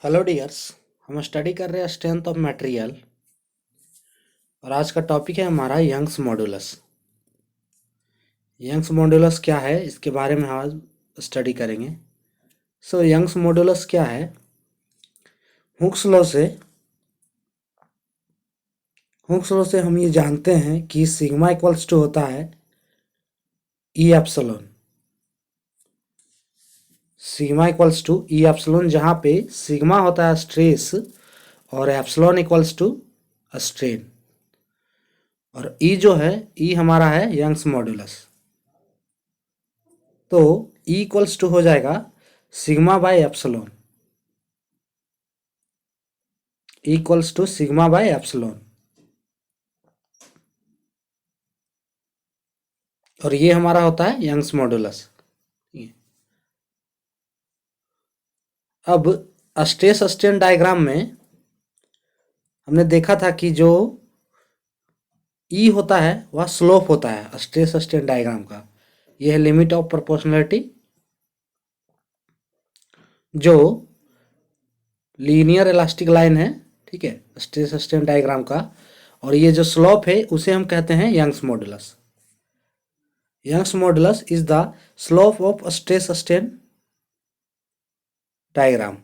Hello dears. हम study कर रहे हैं स्ट्रेंथ ऑफ मटेरियल और आज का टॉपिक है हमारा यंग्स मॉडुलस। यंग्स मॉडुलस क्या है इसके बारे में आज स्टडी करेंगे। यंग्स मॉडुलस क्या है? हुक्स लॉ से हम ये जानते हैं कि सिग्मा इक्वल्स टू होता है E epsilon. Sigma equals to E epsilon, जहाँ पे सिग्मा होता है स्ट्रेस और एप्सिलॉन इक्वल्स टू स्ट्रेन, और ई जो है ई हमारा है यंग्स मॉडुलस। तो ई इक्वल्स टू हो जाएगा sigma by epsilon, equals to sigma by epsilon, और ये हमारा होता है यंग्स मॉडुलस। अब स्ट्रेस स्ट्रेन डायग्राम में हमने देखा था कि जो ई होता है वह स्लोप होता है स्ट्रेस स्ट्रेन डायग्राम का। यह है लिमिट ऑफ प्रोपोर्शनलिटी, जो लीनियर इलास्टिक लाइन है, ठीक है, स्ट्रेस स्ट्रेन डायग्राम का। और ये जो स्लोप है उसे हम कहते हैं Young's modulus. Young's modulus is the slope of stress strain diagram.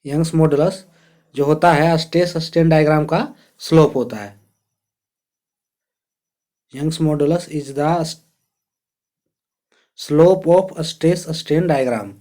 Young's modulus जो होता है स्ट्रेस स्ट्रेन डायग्राम का स्लोप होता है। Young's modulus is the slope of stress strain diagram.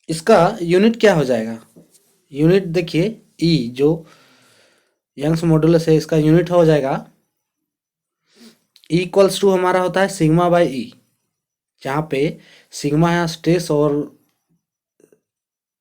इसका यूनिट क्या हो जाएगा? यूनिट देखिए, ई जो यंग्स मॉडुलस है इसका यूनिट हो जाएगा इक्वल्स टू हमारा होता है सिग्मा बाई ई, जहाँ पे सिग्मा है स्ट्रेस और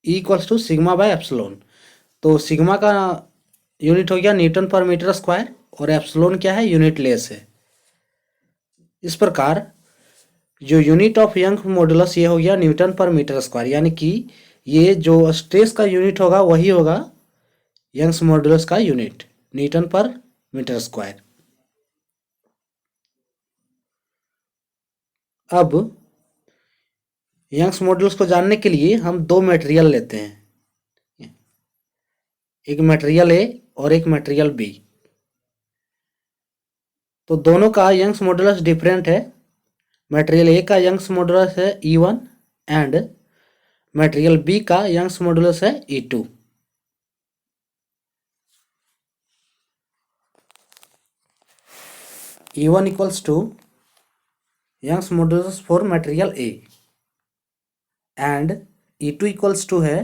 E equals to sigma by epsilon. तो सिग्मा का यूनिट हो गया न्यूटन पर मीटर स्क्वायर और एप्सिलॉन क्या है? यूनिट लेस है। इस प्रकार जो यूनिट ऑफ यंग मॉडुलस ये हो गया न्यूटन पर मीटर स्क्वायर, यानी कि ये जो स्ट्रेस का यूनिट होगा वही होगा यंग्स मॉडुलस का यूनिट, न्यूटन पर मीटर स्क्वायर। अब यंग्स मॉडुलस को जानने के लिए हम दो मटेरियल लेते हैं, एक मटेरियल ए और एक मटेरियल बी। तो दोनों का यंग्स मॉडुलस डिफरेंट है। मटेरियल ए का यंग्स मॉडुलस है E1 एंड मटेरियल बी का यंग्स मॉडुलस है E2। E1 equals to Young's modulus for material A and E2 equals to है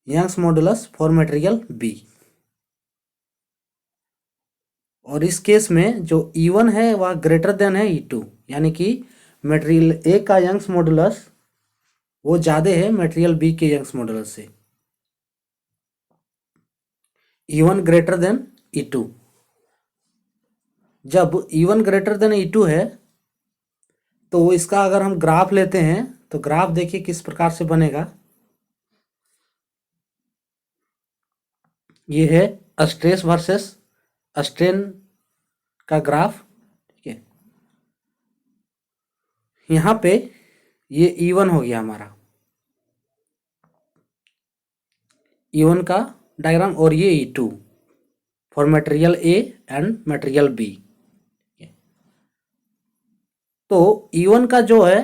Young's modulus for material B. और इस case में जो E1 है वह ग्रेटर देन है E2, यानी कि मटेरियल ए का यंग्स मॉडुलस वो ज़्यादा है मटेरियल बी के यंग्स मॉडुलस से। E1 greater than E2। जब E1 ग्रेटर देन E2 है तो इसका अगर हम ग्राफ लेते हैं तो ग्राफ देखिए किस प्रकार से बनेगा। ये है स्ट्रेस वर्सेस स्ट्रेन का ग्राफ, ठीक है। यहाँ पे ये E1 हो गया हमारा, E1 का डायग्राम, और ये E2 for material A and material B. तो E1 का जो है,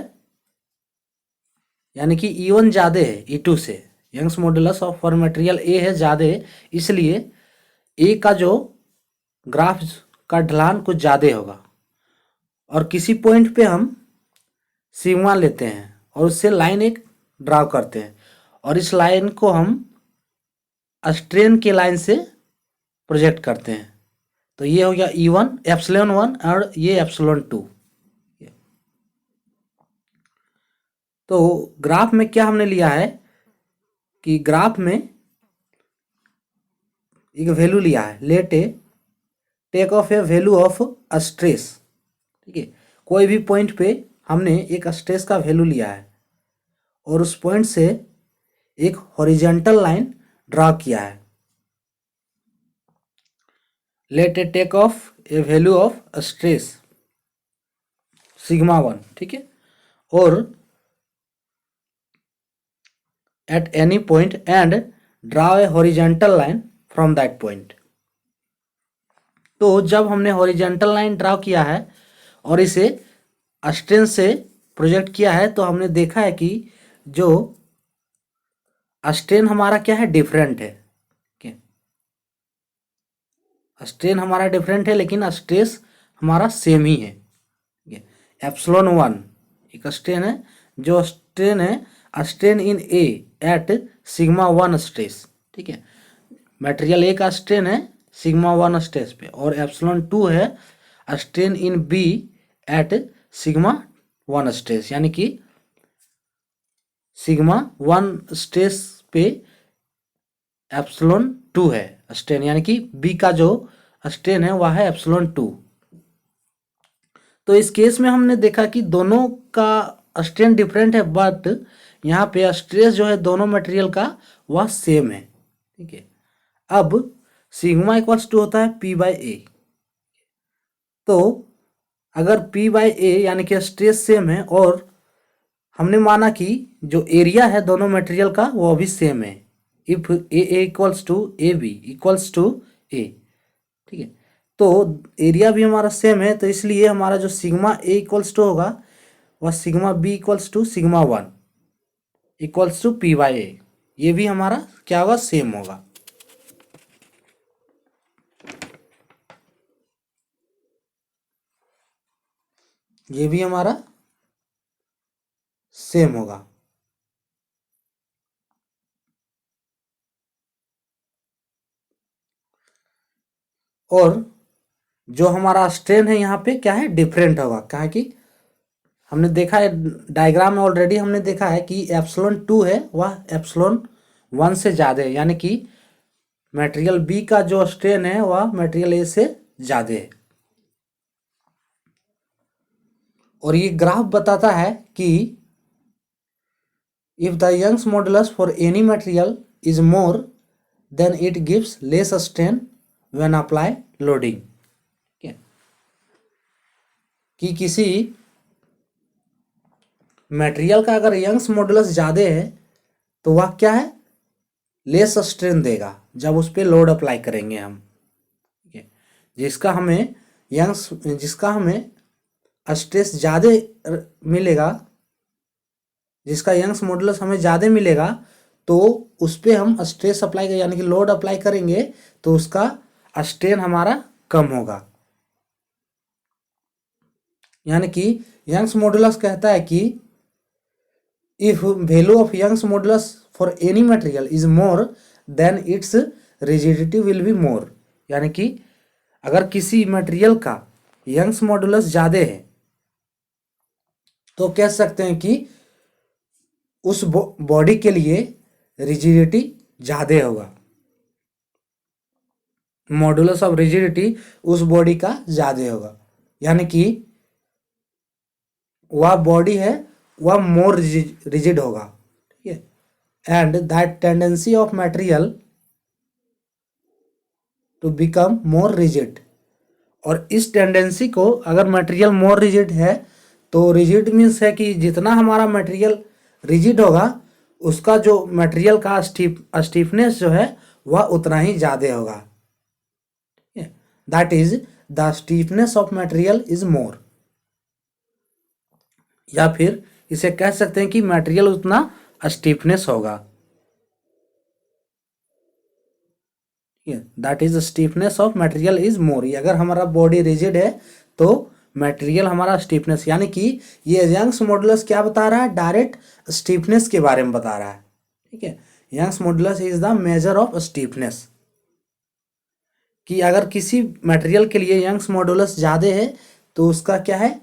यानी कि E1 ज़्यादा है E2 से, Young's modulus of for material A है ज़्यादा है, इसलिए ए का जो ग्राफ का ढलान कुछ ज़्यादा होगा। और किसी पॉइंट पे हम सिग्मा लेते हैं और उससे लाइन एक ड्रा करते हैं, और इस लाइन को हम स्ट्रेन के लाइन से प्रोजेक्ट करते हैं। तो ये हो गया E1 एप्सिलॉन 1 और ये एप्सिलॉन 2। तो ग्राफ में क्या हमने लिया है कि ग्राफ में एक वैल्यू लिया है, let a take of a value of stress, ठीक है। कोई भी पॉइंट पे हमने एक स्ट्रेस का वैल्यू लिया है और उस पॉइंट से एक हॉरिजॉन्टल लाइन ड्रा किया है। Let a take of a value of stress sigma 1, ठीक है। और at any point and draw a horizontal line from that point। तो जब हमने हॉरिजेंटल लाइन ड्रा किया है और इसे स्ट्रेन से प्रोजेक्ट किया है तो हमने देखा है कि जो स्ट्रेन हमारा क्या है, डिफरेंट है। स्ट्रेन हमारा डिफरेंट है लेकिन स्ट्रेस हमारा सेम ही है। एप्सिलॉन 1 एक स्ट्रेन है, जो स्ट्रेन है strain in A at sigma 1 stress. ठीक है, मटेरियल ए का स्ट्रेन है सिग्मा 1 स्ट्रेस पे, और एप्सिलॉन 2 है strain in B at sigma 1 stress, यानी कि सिग्मा 1 स्ट्रेस पे एप्सिलॉन 2 है स्ट्रेन, यानी कि बी का जो स्ट्रेन है वह है एप्सिलॉन 2। तो इस केस में हमने देखा कि दोनों का स्ट्रेन डिफरेंट है, बट यहाँ पे स्ट्रेस जो है दोनों मटेरियल का वह सेम है। ठीक है, अब सिग्मा इक्वल्स टू होता है पी बाई ए। तो अगर पी बाई ए यानी कि स्ट्रेस सेम है और हमने माना कि जो एरिया है दोनों मटेरियल का वो भी सेम है, if A equals to A B equals to A. ठीक है, तो एरिया भी हमारा सेम है, तो इसलिए हमारा जो सिग्मा ए इक्वल्स टू होगा वह sigma B equals to sigma 1 equals to P by A, ये भी हमारा क्या होगा, सेम होगा। ये भी हमारा सेम होगा। और जो हमारा स्ट्रेन है यहाँ पे क्या है, डिफरेंट होगा, क्या कि हमने देखा है डायग्राम में ऑलरेडी हमने देखा है कि एप्सिलॉन 2 है वह एप्सिलॉन 1 से ज़्यादा है, यानी कि मटेरियल बी का जो स्ट्रेन है वह मटेरियल ए से ज़्यादा है। और ये ग्राफ बताता है कि if the Young's modulus for any material is more then it gives less strain when apply loading. कि किसी मटेरियल का अगर यंग्स मॉडुलस ज़्यादा है तो वह क्या है, लेस स्ट्रेन देगा जब उस पर लोड अप्लाई करेंगे हम। ठीक है, जिसका हमें स्ट्रेस ज़्यादा मिलेगा, जिसका यंग्स मॉडुलस हमें ज़्यादा मिलेगा, तो उस पर हम स्ट्रेस अप्लाई यानी कि लोड अप्लाई करेंगे तो उसका स्ट्रेन हमारा कम होगा। यानी कि यंग्स मॉडुलस कहता है कि if value of Young's modulus for any material is more then its rigidity will be more. यानी कि अगर किसी मटेरियल का यंग्स मॉडुलस ज़्यादा है तो कह सकते हैं कि उस बॉडी के लिए रिजिडिटी ज़्यादा होगा, मॉडुलस ऑफ रिजिडिटी उस बॉडी का ज़्यादा होगा, यानी कि वह बॉडी है वह मोर रिजिड होगा। ठीक है, and that tendency of material to become more rigid, और इस टेंडेंसी को अगर मटेरियल मोर रिजिड है तो रिजिड मीन्स है कि जितना हमारा मटेरियल रिजिड होगा उसका जो मटेरियल का स्टीफनेस जो है वह उतना ही ज़्यादा होगा। That is the stiffness of material is मोर, या फिर इसे कह सकते हैं कि मटेरियल उतना स्टीफनेस होगा। That is stiffness of material is मोर। अगर हमारा बॉडी रिजिड है तो मटेरियल हमारा स्टीफनेस, यानी कि ये यंग्स मॉडुलस क्या बता रहा है, डायरेक्ट स्टीफनेस के बारे में बता रहा है। ठीक है, Young's modulus is the measure of stiffness, कि अगर किसी मटेरियल के लिए यंग्स मॉडुलस ज़्यादा है तो उसका क्या है,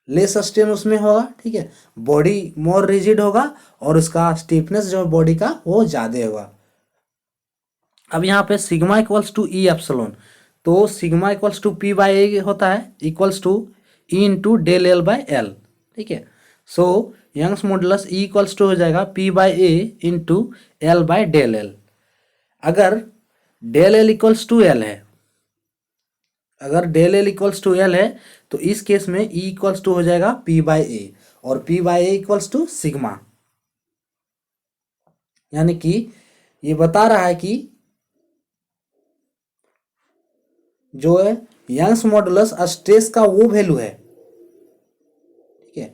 लेस स्ट्रेन उसमें होगा। ठीक है, बॉडी मोर रिजिड होगा और उसका स्टीफनेस जो बॉडी का वो ज़्यादा होगा। अब यहाँ पे sigma equals to E epsilon, तो sigma equals to P by A होता है equals to E into del L by L. ठीक है, so Young's modulus E equals to हो जाएगा P by A into L by del L. अगर del L equals to L है, अगर del L equals to L है तो इस केस में ई इक्वल्स टू हो जाएगा पी बाई ए, और P by A equals to sigma. यानी कि ये बता रहा है कि जो है यंग्स मॉडुलस स्ट्रेस का वो वैल्यू है, ठीक है,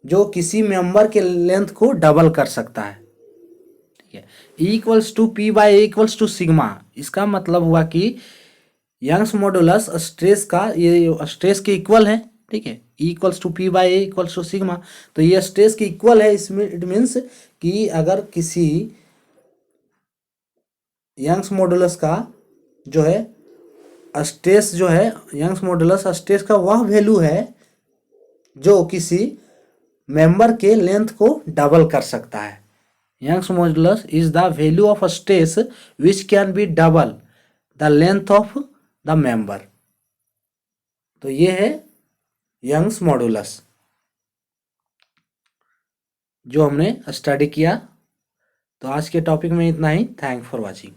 जो किसी मेंबर के लेंथ को डबल कर सकता है, ठीक है। E equals to P by A equals to sigma, इसका मतलब हुआ कि यंग्स मॉडुलस स्ट्रेस का ये स्ट्रेस के इक्वल है, ठीक है। E equals to P by A equals to sigma, तो ये स्ट्रेस के इक्वल है। इसमें इट मीन्स कि अगर किसी यंग्स मॉडुलस का जो है स्ट्रेस जो है, यंग्स मॉडुलस स्ट्रेस का वह वैल्यू है जो किसी मेंबर के लेंथ को डबल कर सकता है। Young's modulus is the value of stress which can be double the length of the member. तो ये है यंग्स मॉडुलस जो हमने स्टडी किया। तो आज के टॉपिक में इतना ही। Thank for watching.